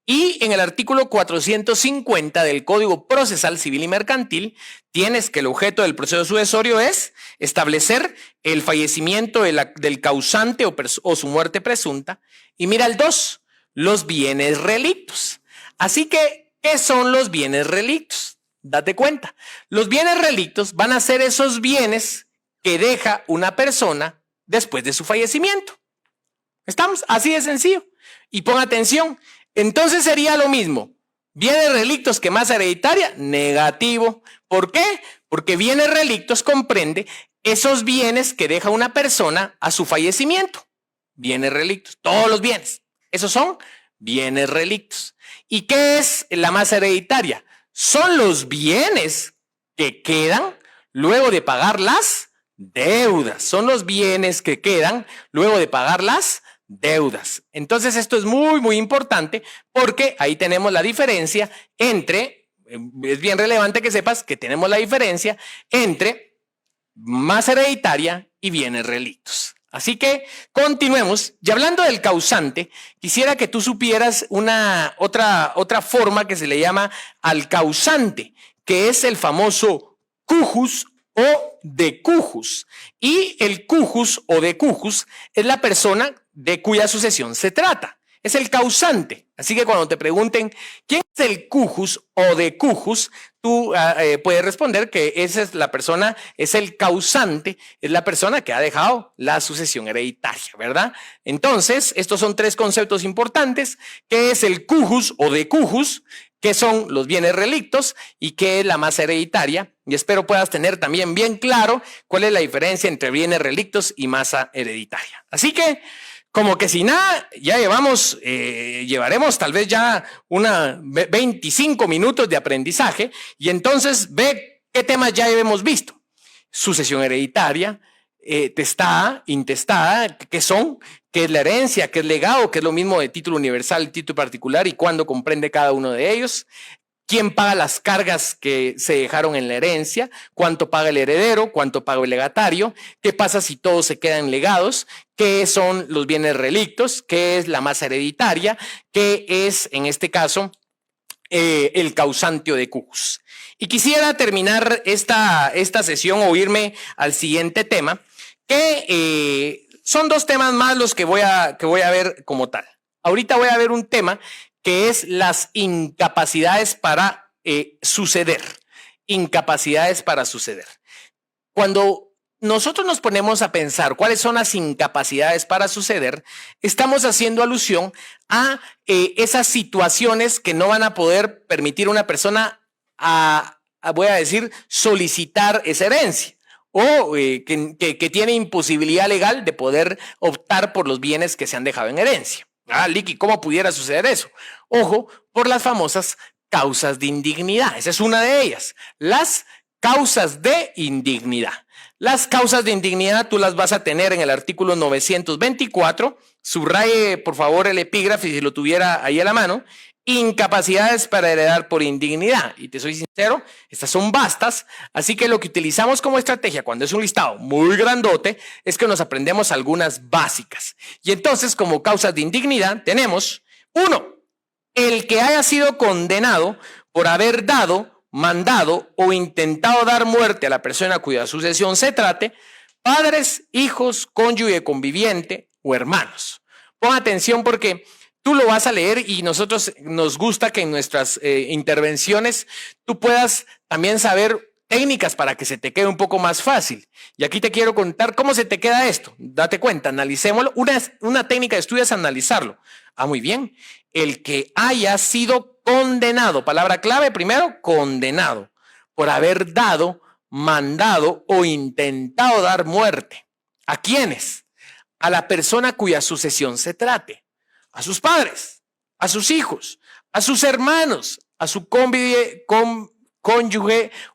Y en el artículo 450 del Código Procesal Civil y Mercantil tienes que el objeto del proceso sucesorio es establecer el fallecimiento del causante o su muerte presunta. Y mira el 2, los bienes relictos. Así que, ¿qué son los bienes relictos? Date cuenta, los bienes relictos van a ser esos bienes que deja una persona después de su fallecimiento. ¿Estamos? Así de sencillo. Y pon atención. Entonces sería lo mismo. ¿Bienes relictos que masa hereditaria? Negativo. ¿Por qué? Porque bienes relictos comprende esos bienes que deja una persona a su fallecimiento. Bienes relictos. Todos los bienes. Esos son bienes relictos. ¿Y qué es la masa hereditaria? Son los bienes que quedan luego de pagar las deudas. Son los bienes que quedan luego de pagar las deudas. Entonces esto es muy, muy importante porque ahí tenemos la diferencia entre, es bien relevante que sepas que tenemos la diferencia entre masa hereditaria y bienes relictos. Así que continuemos. Y hablando del causante, quisiera que tú supieras otra forma que se le llama al causante, que es el famoso cujus o decujus. Y el cujus o decujus es la persona de cuya sucesión se trata. Es el causante. Así que cuando te pregunten quién es el cujus o decujus, tú puedes responder que esa es la persona, es el causante, es la persona que ha dejado la sucesión hereditaria, ¿verdad? Entonces, estos son tres conceptos importantes. ¿Qué es el cujus o decujus? ¿Qué son los bienes relictos? ¿Y qué es la masa hereditaria? Y espero puedas tener también bien claro cuál es la diferencia entre bienes relictos y masa hereditaria. Así que, como que si nada, ya llevaremos tal vez ya 25 minutos de aprendizaje, y entonces ve qué temas ya hemos visto. Sucesión hereditaria, testada, intestada, ¿qué son? ¿Qué es la herencia? ¿Qué es legado? ¿Qué es lo mismo de título universal, título particular y cuándo comprende cada uno de ellos? ¿Quién paga las cargas que se dejaron en la herencia? ¿Cuánto paga el heredero? ¿Cuánto paga el legatario? ¿Qué pasa si todos se quedan legados? ¿Qué son los bienes relictos? ¿Qué es la masa hereditaria? ¿Qué es, en este caso, el causante o decujus? Y quisiera terminar esta sesión o irme al siguiente tema, que son dos temas más los que voy a ver como tal. Ahorita voy a ver un tema que es las incapacidades para suceder. Incapacidades para suceder. Cuando nosotros nos ponemos a pensar cuáles son las incapacidades para suceder, estamos haciendo alusión a esas situaciones que no van a poder permitir a una persona voy a decir, solicitar esa herencia, o que tiene imposibilidad legal de poder optar por los bienes que se han dejado en herencia. Licky, ¿cómo pudiera suceder eso? Ojo, por las famosas causas de indignidad. Esa es una de ellas. Las causas de indignidad. Las causas de indignidad tú las vas a tener en el artículo 924. Subraye, por favor, el epígrafe si lo tuviera ahí a la mano. Incapacidades para heredar por indignidad. Y te soy sincero, estas son vastas, así que lo que utilizamos como estrategia cuando es un listado muy grandote es que nos aprendemos algunas básicas. Y entonces, como causas de indignidad, tenemos 1, el que haya sido condenado por haber dado, mandado o intentado dar muerte a la persona cuya sucesión se trate, padres, hijos, cónyuge conviviente o hermanos. Pon atención porque tú lo vas a leer y nosotros nos gusta que en nuestras intervenciones tú puedas también saber técnicas para que se te quede un poco más fácil. Y aquí te quiero contar cómo se te queda esto. Date cuenta, analicémoslo. Una técnica de estudio es analizarlo. Muy bien. El que haya sido condenado, palabra clave primero, condenado, por haber dado, mandado o intentado dar muerte. ¿A quiénes? A la persona cuya sucesión se trate. A sus padres, a sus hijos, a sus hermanos, a su cónyuge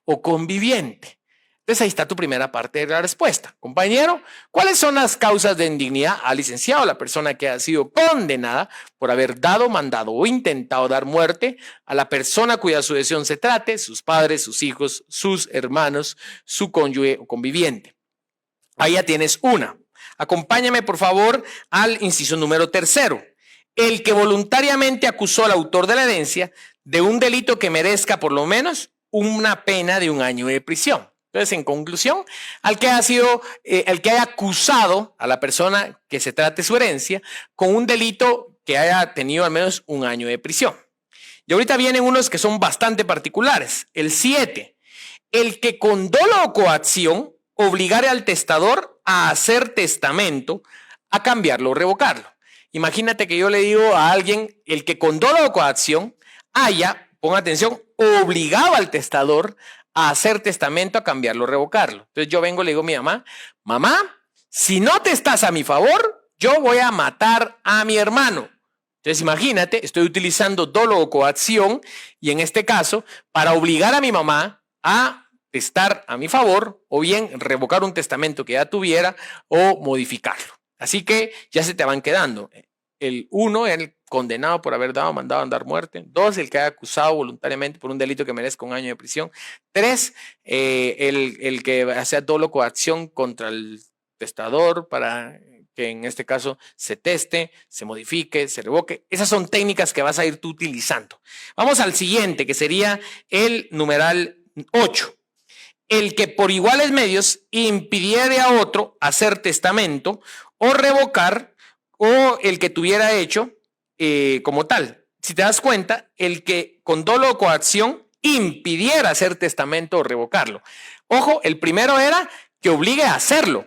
o conviviente. Entonces ahí está tu primera parte de la respuesta. Compañero, ¿cuáles son las causas de indignidad al licenciado, la persona que ha sido condenada por haber dado, mandado o intentado dar muerte a la persona cuya sucesión se trate, sus padres, sus hijos, sus hermanos, su cónyuge o conviviente? Ahí ya tienes una. Acompáñame, por favor, al inciso número 3. El que voluntariamente acusó al autor de la herencia de un delito que merezca por lo menos una pena de 1 año de prisión. Entonces, en conclusión, el que haya acusado a la persona que se trate su herencia con un delito que haya tenido al menos 1 año de prisión. Y ahorita vienen unos que son bastante particulares. El 7, el que con dolo o coacción obligare al testador a hacer testamento, a cambiarlo o revocarlo. Imagínate que yo le digo a alguien, el que con dolo o coacción haya, ponga atención, obligado al testador a hacer testamento, a cambiarlo o revocarlo. Entonces yo vengo y le digo a mi mamá, mamá, si no te estás a mi favor, yo voy a matar a mi hermano. Entonces imagínate, estoy utilizando dolo o coacción y en este caso para obligar a mi mamá a testar a mi favor o bien revocar un testamento que ya tuviera o modificarlo. Así que ya se te van quedando. El 1, el condenado por haber dado, mandado a dar muerte. 2, el que haya acusado voluntariamente por un delito que merezca 1 año de prisión. 3, el que sea dolo o coacción contra el testador para que en este caso se teste, se modifique, se revoque. Esas son técnicas que vas a ir tú utilizando. Vamos al siguiente, que sería el numeral 8. El que por iguales medios impidiere a otro hacer testamento o revocar, o el que tuviera hecho como tal. Si te das cuenta, el que con dolo o coacción impidiera hacer testamento o revocarlo. Ojo, el primero era que obligue a hacerlo.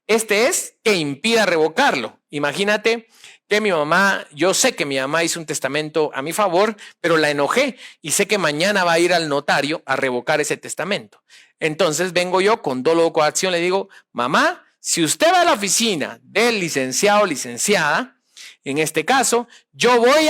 Este es que impida revocarlo. Imagínate que yo sé que mi mamá hizo un testamento a mi favor, pero la enojé y sé que mañana va a ir al notario a revocar ese testamento. Entonces vengo yo con dolo o coacción, le digo, mamá, si usted va a la oficina del licenciado o licenciada, en este caso, yo voy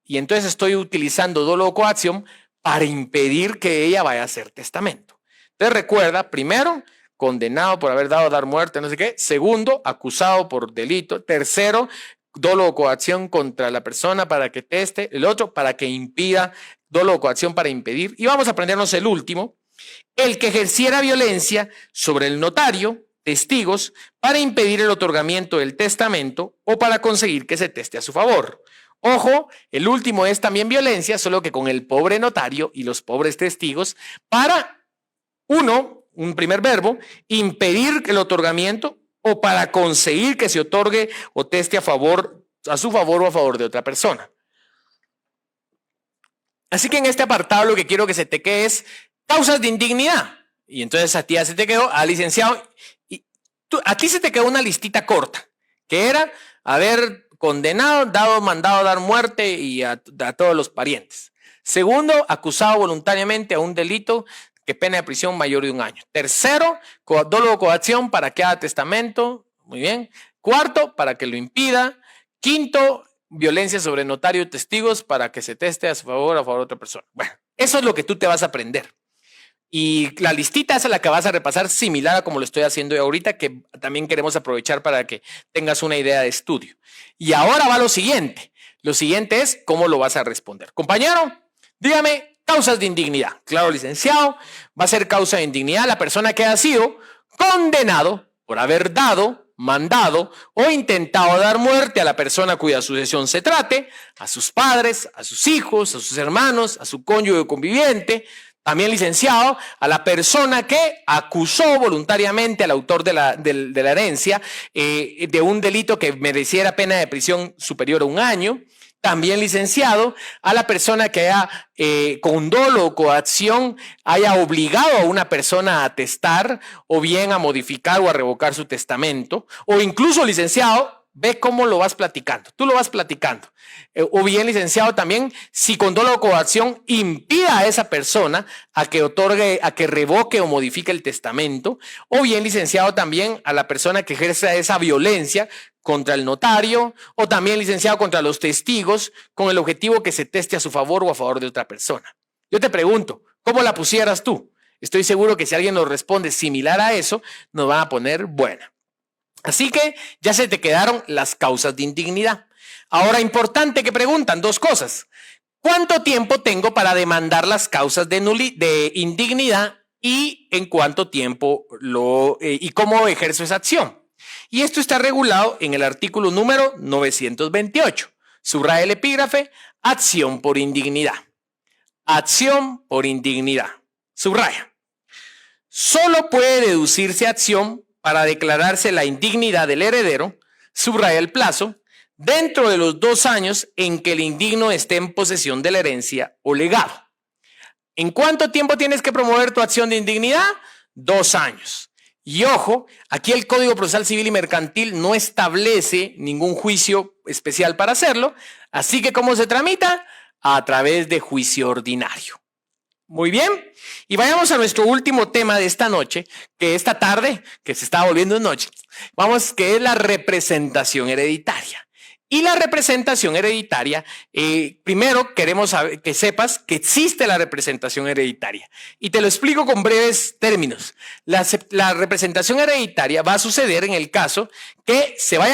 y entonces estoy utilizando dolo o coacción para impedir que ella vaya a hacer testamento. Entonces recuerda, primero, condenado por haber dado, dar muerte, no sé qué. Segundo, acusado por delito. Tercero, dolo o coacción contra la persona para que teste. El otro, para que impida, dolo o coacción para impedir. Y vamos a aprendernos el último. El que ejerciera violencia sobre el notario, testigos, para impedir el otorgamiento del testamento o para conseguir que se teste a su favor. Ojo, el último es también violencia, solo que con el pobre notario y los pobres testigos para, un primer verbo, impedir el otorgamiento o para conseguir que se otorgue o teste a su favor o a favor de otra persona. Así que en este apartado lo que quiero que se te quede es causas de indignidad. Y entonces a ti ya se te quedó, al licenciado, a ti se te quedó una listita corta, que era haber condenado, dado, mandado a dar muerte y a todos los parientes. Segundo, acusado voluntariamente a un delito que pena de prisión mayor de 1 año. Tercero, dolo o coacción para que haga testamento. Muy bien. Cuarto, para que lo impida. Quinto, violencia sobre notario y testigos para que se teste a su favor o a favor de otra persona. Bueno, eso es lo que tú te vas a aprender. Y la listita esa es la que vas a repasar similar a como lo estoy haciendo yo ahorita, que también queremos aprovechar para que tengas una idea de estudio. Y ahora va lo siguiente. Lo siguiente es cómo lo vas a responder. Compañero, dígame causas de indignidad. Claro, licenciado, va a ser causa de indignidad la persona que ha sido condenado por haber dado, mandado o intentado dar muerte a la persona cuya sucesión se trate, a sus padres, a sus hijos, a sus hermanos, a su cónyuge o conviviente. También, licenciado, a la persona que acusó voluntariamente al autor de la herencia de un delito que mereciera pena de prisión superior a 1 año. También, licenciado, a la persona que haya con dolo o coacción haya obligado a una persona a atestar o bien a modificar o a revocar su testamento. O incluso, licenciado, ve cómo lo vas platicando. Tú lo vas platicando. O bien, licenciado, también si con dolo o coacción impida a esa persona a que otorgue, a que revoque o modifique el testamento. O bien, licenciado, también a la persona que ejerza esa violencia contra el notario, o también, licenciado, contra los testigos, con el objetivo que se teste a su favor o a favor de otra persona. Yo te pregunto, ¿cómo la pusieras tú? Estoy seguro que si alguien nos responde similar a eso, nos van a poner buena. Así que ya se te quedaron las causas de indignidad. Ahora, importante que preguntan 2 cosas. ¿Cuánto tiempo tengo para demandar las causas de indignidad y en cuánto tiempo y cómo ejerzo esa acción? Y esto está regulado en el artículo número 928. Subraya el epígrafe, acción por indignidad. Acción por indignidad. Subraya. Solo puede deducirse acción para declararse la indignidad del heredero, subraya el plazo, dentro de los 2 años en que el indigno esté en posesión de la herencia o legado. ¿En cuánto tiempo tienes que promover tu acción de indignidad? 2 años. Y ojo, aquí el Código Procesal Civil y Mercantil no establece ningún juicio especial para hacerlo, así que ¿cómo se tramita? A través de juicio ordinario. Muy bien, y vayamos a nuestro último tema de esta noche, que esta tarde, que se está volviendo noche, que es la representación hereditaria. Y la representación hereditaria, primero queremos que sepas que existe la representación hereditaria. Y te lo explico con breves términos. La representación hereditaria va a suceder en el caso que se va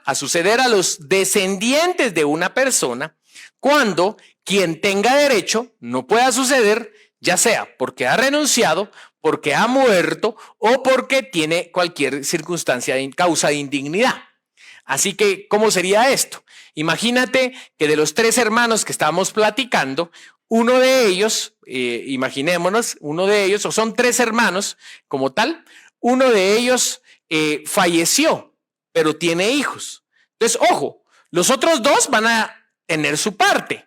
a suceder a los descendientes de una persona cuando quien tenga derecho no pueda suceder, ya sea porque ha renunciado, porque ha muerto o porque tiene cualquier circunstancia, causa de indignidad. Así que, ¿cómo sería esto? Imagínate que de los 3 hermanos que estábamos platicando, uno de ellos, imaginémonos, o son 3 hermanos como tal, uno de ellos falleció, pero tiene hijos. Entonces, ojo, los otros 2 van a tener su parte,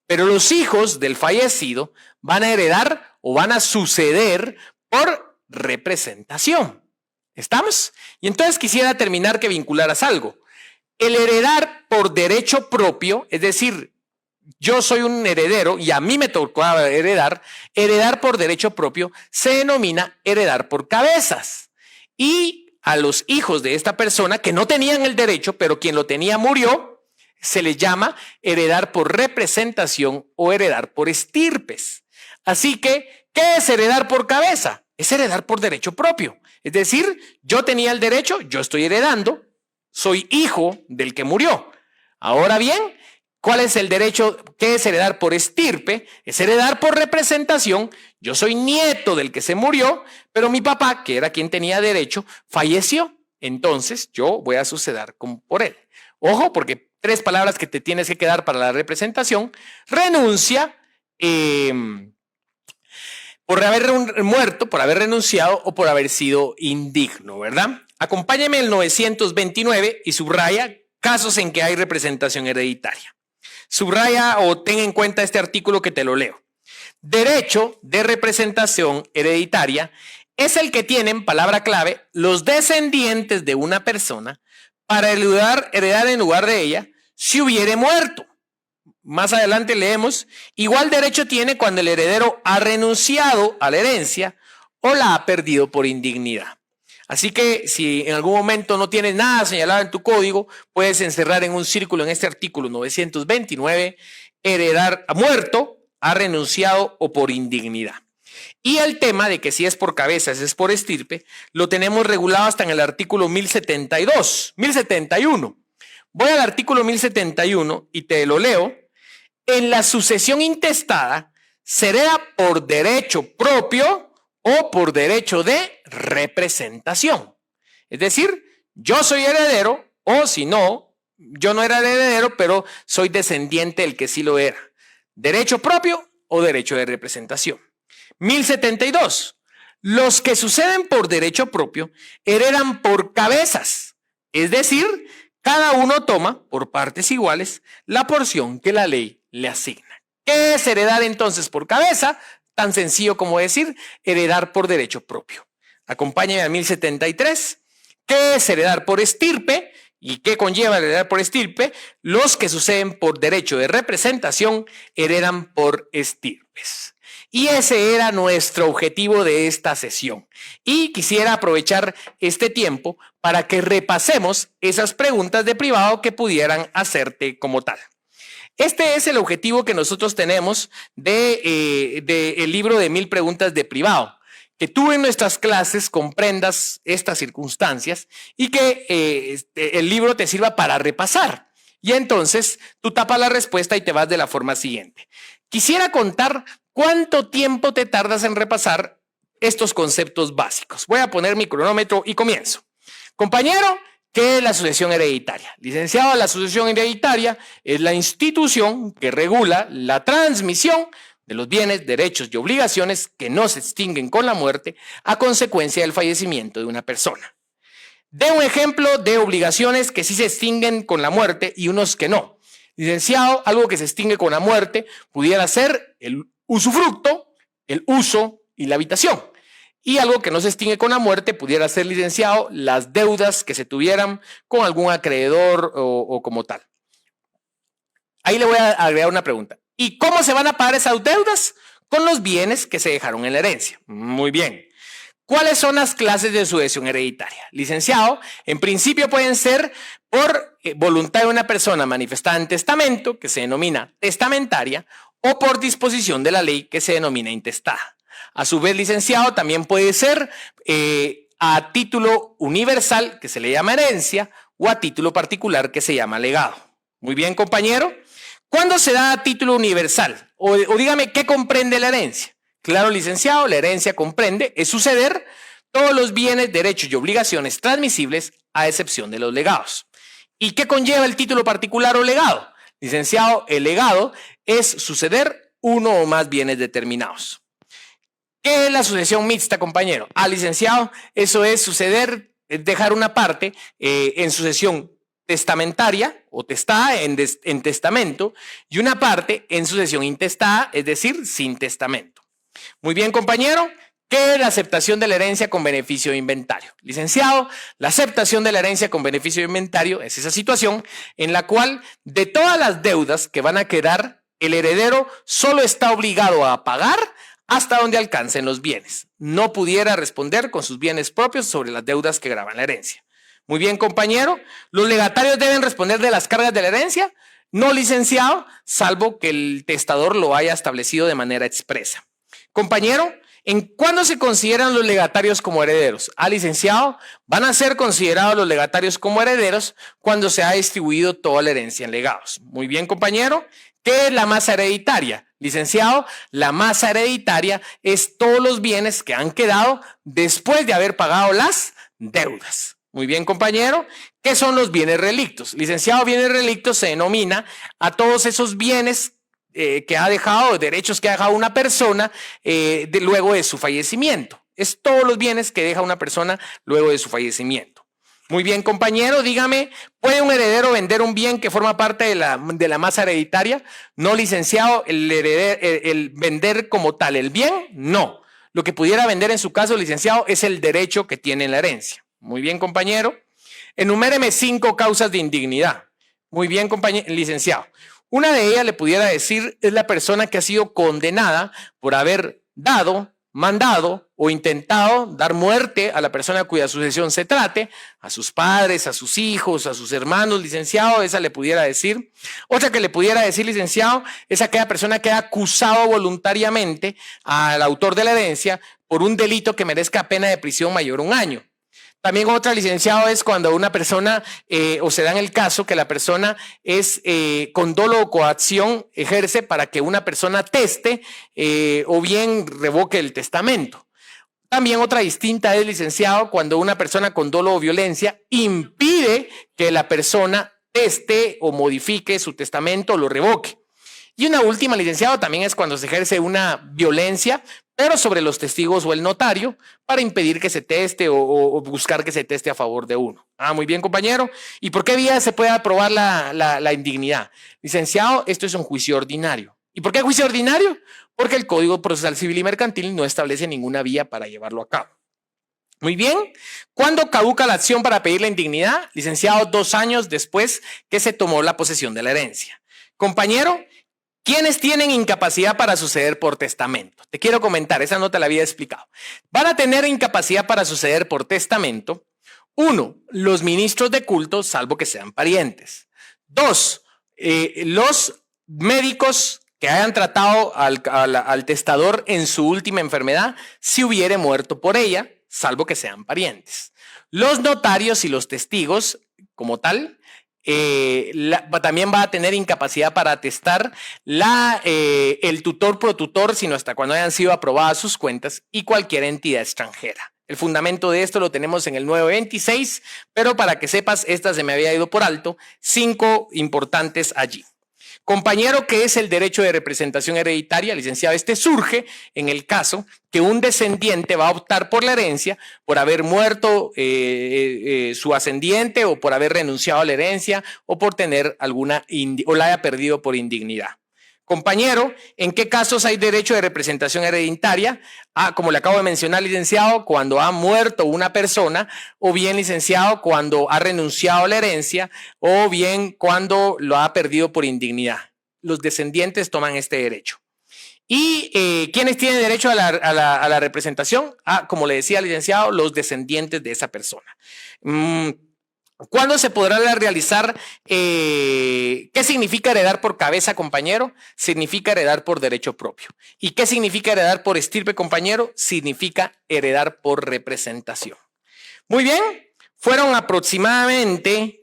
pero los hijos del fallecido van a heredar o van a suceder por representación. ¿Estamos? Y entonces quisiera terminar que vincularas algo. El heredar por derecho propio, es decir, yo soy un heredero y a mí me tocó heredar por derecho propio se denomina heredar por cabezas. Y a los hijos de esta persona que no tenían el derecho, pero quien lo tenía murió, se les llama heredar por representación o heredar por estirpes. Así que, ¿qué es heredar por cabeza? Es heredar por derecho propio. Es decir, yo tenía el derecho, yo estoy heredando, soy hijo del que murió. Ahora bien, ¿cuál es el derecho? ¿Qué es heredar por estirpe? Es heredar por representación. Yo soy nieto del que se murió, pero mi papá, que era quien tenía derecho, falleció. Entonces yo voy a suceder por él. Ojo, porque 3 palabras que te tienes que quedar para la representación. Renuncia, por haber muerto, por haber renunciado o por haber sido indigno, ¿verdad? Acompáñame el 929 y subraya casos en que hay representación hereditaria. Subraya o ten en cuenta este artículo que te lo leo. Derecho de representación hereditaria es el que tienen, palabra clave, los descendientes de una persona para heredar en lugar de ella si hubiere muerto. Más adelante leemos, igual derecho tiene cuando el heredero ha renunciado a la herencia o la ha perdido por indignidad. Así que si en algún momento no tienes nada señalado en tu código, puedes encerrar en un círculo en este artículo 929, heredar a muerto, ha renunciado o por indignidad. Y el tema de que si es por cabezas, es por estirpe, lo tenemos regulado hasta en el artículo 1071. Voy al artículo 1071 y te lo leo. En la sucesión intestada se hereda por derecho propio o por derecho de representación. Es decir, yo soy heredero o si no, yo no era heredero, pero soy descendiente del que sí lo era. Derecho propio o derecho de representación. 1072. Los que suceden por derecho propio heredan por cabezas, es decir, cada uno toma por partes iguales la porción que la ley le asigna. ¿Qué es heredar entonces por cabeza? Tan sencillo como decir heredar por derecho propio. Acompáñame a 1073. ¿Qué es heredar por estirpe? ¿Y qué conlleva heredar por estirpe? Los que suceden por derecho de representación heredan por estirpes. Y ese era nuestro objetivo de esta sesión. Y quisiera aprovechar este tiempo para que repasemos esas preguntas de privado que pudieran hacerte como tal. Este es el objetivo que nosotros tenemos del libro de 1000 preguntas de privado. Que tú en nuestras clases comprendas estas circunstancias y que el libro te sirva para repasar. Y entonces tú tapas la respuesta y te vas de la forma siguiente. Quisiera contar cuánto tiempo te tardas en repasar estos conceptos básicos. Voy a poner mi cronómetro y comienzo. Compañero, ¿qué es la sucesión hereditaria? Licenciado, la sucesión hereditaria es la institución que regula la transmisión de los bienes, derechos y obligaciones que no se extinguen con la muerte a consecuencia del fallecimiento de una persona. De un ejemplo de obligaciones que sí se extinguen con la muerte y unos que no. Licenciado, algo que se extingue con la muerte pudiera ser el usufructo, el uso y la habitación. Y algo que no se extingue con la muerte pudiera ser, licenciado, las deudas que se tuvieran con algún acreedor o como tal. Ahí le voy a agregar una pregunta. ¿Y cómo se van a pagar esas deudas? Con los bienes que se dejaron en la herencia. Muy bien. ¿Cuáles son las clases de sucesión hereditaria? Licenciado, en principio pueden ser por voluntad de una persona manifestada en testamento, que se denomina testamentaria, o por disposición de la ley, que se denomina intestada. A su vez, licenciado, también puede ser a título universal, que se le llama herencia, o a título particular, que se llama legado. Muy bien, compañero. ¿Cuándo se da a título universal? O dígame, ¿qué comprende la herencia? Claro, licenciado, la herencia comprende, es suceder todos los bienes, derechos y obligaciones transmisibles a excepción de los legados. ¿Y qué conlleva el título particular o legado? Licenciado, el legado es suceder uno o más bienes determinados. ¿Qué es la sucesión mixta, compañero? Licenciado, eso es suceder, es dejar una parte en sucesión testamentaria o testada en testamento y una parte en sucesión intestada, es decir, sin testamento. Muy bien, compañero. ¿Qué es la aceptación de la herencia con beneficio de inventario? Licenciado, la aceptación de la herencia con beneficio de inventario es esa situación en la cual de todas las deudas que van a quedar, el heredero solo está obligado a pagar hasta donde alcancen los bienes. No pudiera responder con sus bienes propios sobre las deudas que graban la herencia. Muy bien, compañero. ¿Los legatarios deben responder de las cargas de la herencia? No, licenciado, salvo que el testador lo haya establecido de manera expresa. Compañero, ¿en cuándo se consideran los legatarios como herederos? Licenciado, van a ser considerados los legatarios como herederos cuando se ha distribuido toda la herencia en legados. Muy bien, compañero. ¿Qué es la masa hereditaria? Licenciado, la masa hereditaria es todos los bienes que han quedado después de haber pagado las deudas. Muy bien, compañero. ¿Qué son los bienes relictos? Licenciado, bienes relictos se denomina a todos esos bienes que ha dejado, derechos que ha dejado una persona luego de su fallecimiento. Es todos los bienes que deja una persona luego de su fallecimiento. Muy bien, compañero, dígame, ¿puede un heredero vender un bien que forma parte de la masa hereditaria? No, licenciado, el vender como tal el bien, no. Lo que pudiera vender en su caso, licenciado, es el derecho que tiene en la herencia. Muy bien, compañero. Enuméreme 5 causas de indignidad. Muy bien, compañero, licenciado. Una de ellas le pudiera decir es la persona que ha sido condenada por haber dado, mandado o intentado dar muerte a la persona cuya sucesión se trate, a sus padres, a sus hijos, a sus hermanos, licenciado, esa le pudiera decir. Otra que le pudiera decir, licenciado, es aquella persona que ha acusado voluntariamente al autor de la herencia por un delito que merezca pena de prisión mayor a 1 año. También otra, licenciado, es cuando una persona, o se da en el caso que la persona es con dolo o coacción, ejerce para que una persona teste o bien revoque el testamento. También otra distinta es, licenciado, cuando una persona con dolo o violencia impide que la persona teste o modifique su testamento o lo revoque. Y una última, licenciado, también es cuando se ejerce una violencia, pero sobre los testigos o el notario, para impedir que se teste o buscar que se teste a favor de uno. Muy bien, compañero. ¿Y por qué vía se puede aprobar la indignidad? Licenciado, esto es un juicio ordinario. ¿Y por qué juicio ordinario? Porque el Código Procesal Civil y Mercantil no establece ninguna vía para llevarlo a cabo. Muy bien. ¿Cuándo caduca la acción para pedir la indignidad? Licenciado, 2 años después que se tomó la posesión de la herencia. Compañero, ¿quiénes tienen incapacidad para suceder por testamento? Te quiero comentar, esa no te la había explicado. Van a tener incapacidad para suceder por testamento. 1, los ministros de culto, salvo que sean parientes. 2, los médicos que hayan tratado al testador en su última enfermedad, si hubiere muerto por ella, salvo que sean parientes. Los notarios y los testigos, como tal, también va a tener incapacidad para atestar el tutor protutor, sino hasta cuando hayan sido aprobadas sus cuentas, y cualquier entidad extranjera. El fundamento de esto lo tenemos en el 926, pero para que sepas, esta se me había ido por alto, 5 importantes allí. Compañero, ¿qué es el derecho de representación hereditaria? Licenciado, este surge en el caso que un descendiente va a optar por la herencia por haber muerto su ascendiente o por haber renunciado a la herencia o por tener o la haya perdido por indignidad. Compañero, ¿en qué casos hay derecho de representación hereditaria? Como le acabo de mencionar, licenciado, cuando ha muerto una persona, o bien, licenciado, cuando ha renunciado a la herencia, o bien cuando lo ha perdido por indignidad. Los descendientes toman este derecho. ¿Y quiénes tienen derecho a la representación? Como le decía, licenciado, los descendientes de esa persona. ¿Cuándo se podrá realizar? ¿Qué significa heredar por cabeza, compañero? Significa heredar por derecho propio. ¿Y qué significa heredar por estirpe, compañero? Significa heredar por representación. Muy bien, fueron aproximadamente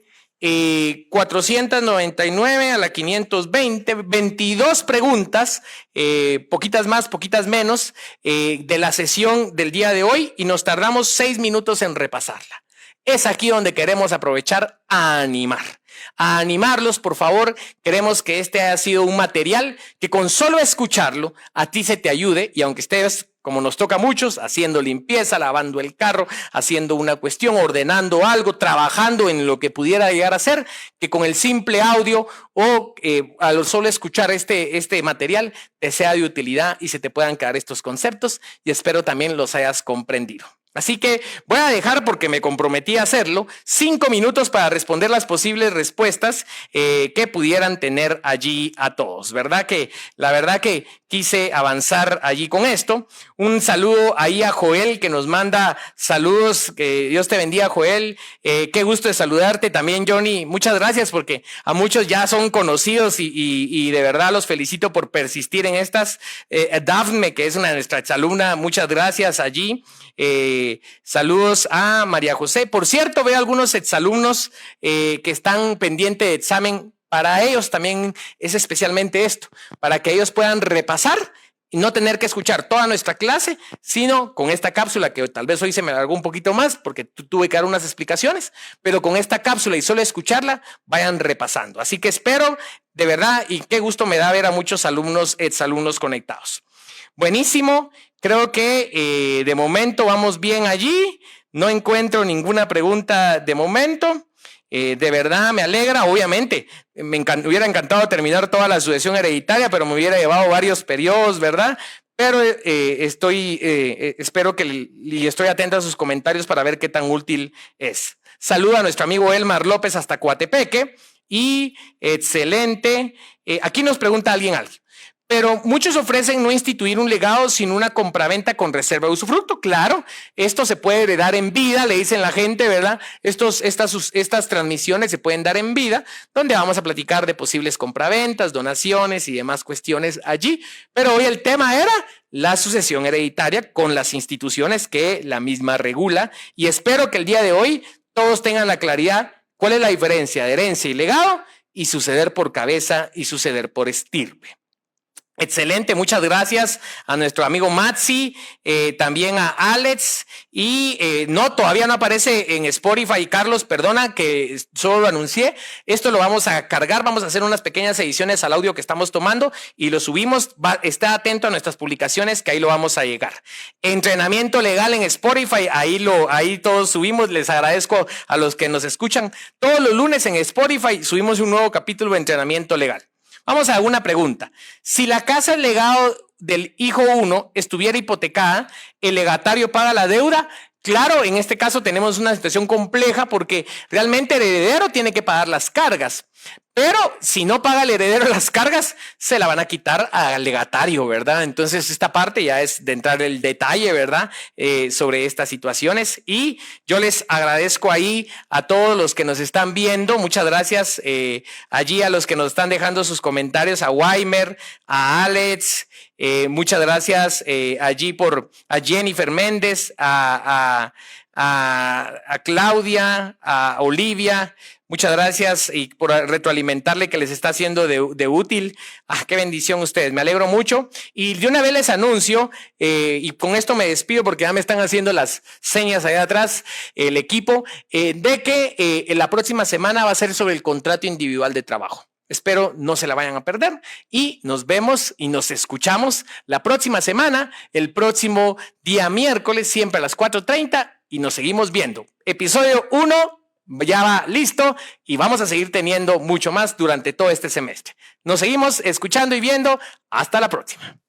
499 a la 520, 22 preguntas, poquitas más, poquitas menos, de la sesión del día de hoy, y nos tardamos 6 minutos en repasarla. Es aquí donde queremos aprovechar a animarlos, por favor. Queremos que este haya sido un material que con solo escucharlo a ti se te ayude, y aunque estés, como nos toca a muchos, haciendo limpieza, lavando el carro, haciendo una cuestión, ordenando algo, trabajando en lo que pudiera llegar a ser, que con el simple audio o al solo escuchar este material te sea de utilidad y se te puedan quedar estos conceptos, y espero también los hayas comprendido. Así que voy a dejar, porque me comprometí a hacerlo, 5 minutos para responder las posibles respuestas que pudieran tener allí a todos. La verdad que quise avanzar allí con esto. Un saludo ahí a Joel, que nos manda saludos. Que Dios te bendiga, Joel. Qué gusto de saludarte también, Johnny. Muchas gracias, porque a muchos ya son conocidos y de verdad los felicito por persistir en estas. Dafne, que es una de nuestras alumnas, muchas gracias allí. Saludos a María José. Por cierto, veo algunos exalumnos que están pendientes de examen. Para ellos también es especialmente esto, para que ellos puedan repasar y no tener que escuchar toda nuestra clase, sino con esta cápsula, que tal vez hoy se me alargó un poquito más porque tuve que dar unas explicaciones, pero con esta cápsula y solo escucharla, vayan repasando. Así que espero, de verdad, y qué gusto me da ver a muchos alumnos, exalumnos conectados. Buenísimo. Creo que de momento vamos bien allí. No encuentro ninguna pregunta de momento. De verdad me alegra. Obviamente me hubiera encantado terminar toda la sucesión hereditaria, pero me hubiera llevado varios periodos, ¿verdad? Pero espero y estoy atento a sus comentarios para ver qué tan útil es. Saludo a nuestro amigo Elmar López hasta Coatepeque. Y excelente. Aquí nos pregunta alguien. Pero muchos ofrecen no instituir un legado, sino una compraventa con reserva de usufructo. Claro, esto se puede heredar en vida, le dicen la gente, ¿verdad? Estas transmisiones se pueden dar en vida, donde vamos a platicar de posibles compraventas, donaciones y demás cuestiones allí. Pero hoy el tema era la sucesión hereditaria con las instituciones que la misma regula. Y espero que el día de hoy todos tengan la claridad cuál es la diferencia de herencia y legado, y suceder por cabeza y suceder por estirpe. Excelente, muchas gracias a nuestro amigo Matsi, también a Alex y no, todavía no aparece en Spotify. Carlos, perdona que solo lo anuncié. Esto lo vamos a cargar, vamos a hacer unas pequeñas ediciones al audio que estamos tomando y lo subimos. Está atento a nuestras publicaciones que ahí lo vamos a llegar. Entrenamiento legal en Spotify, ahí todos subimos. Les agradezco a los que nos escuchan. Todos los lunes en Spotify subimos un nuevo capítulo de entrenamiento legal. Vamos a una pregunta. Si la casa del legado del hijo 1 estuviera hipotecada, ¿el legatario paga la deuda? Claro, en este caso tenemos una situación compleja porque realmente el heredero tiene que pagar las cargas. Pero si no paga el heredero las cargas, se la van a quitar al legatario, ¿verdad? Entonces esta parte ya es de entrar el detalle, ¿verdad? Sobre estas situaciones. Y yo les agradezco ahí a todos los que nos están viendo. Muchas gracias allí a los que nos están dejando sus comentarios, a Weimer, a Alex. Muchas gracias allí a Jennifer Méndez, a Claudia, a Olivia. Muchas gracias y por retroalimentarle que les está haciendo de útil. Qué bendición ustedes, me alegro mucho. Y de una vez les anuncio, y con esto me despido porque ya me están haciendo las señas allá atrás, el equipo, de que la próxima semana va a ser sobre el contrato individual de trabajo. Espero no se la vayan a perder y nos vemos y nos escuchamos la próxima semana, el próximo día miércoles, siempre a las 4:30 y nos seguimos viendo. Episodio 1 ya va listo y vamos a seguir teniendo mucho más durante todo este semestre. Nos seguimos escuchando y viendo. Hasta la próxima.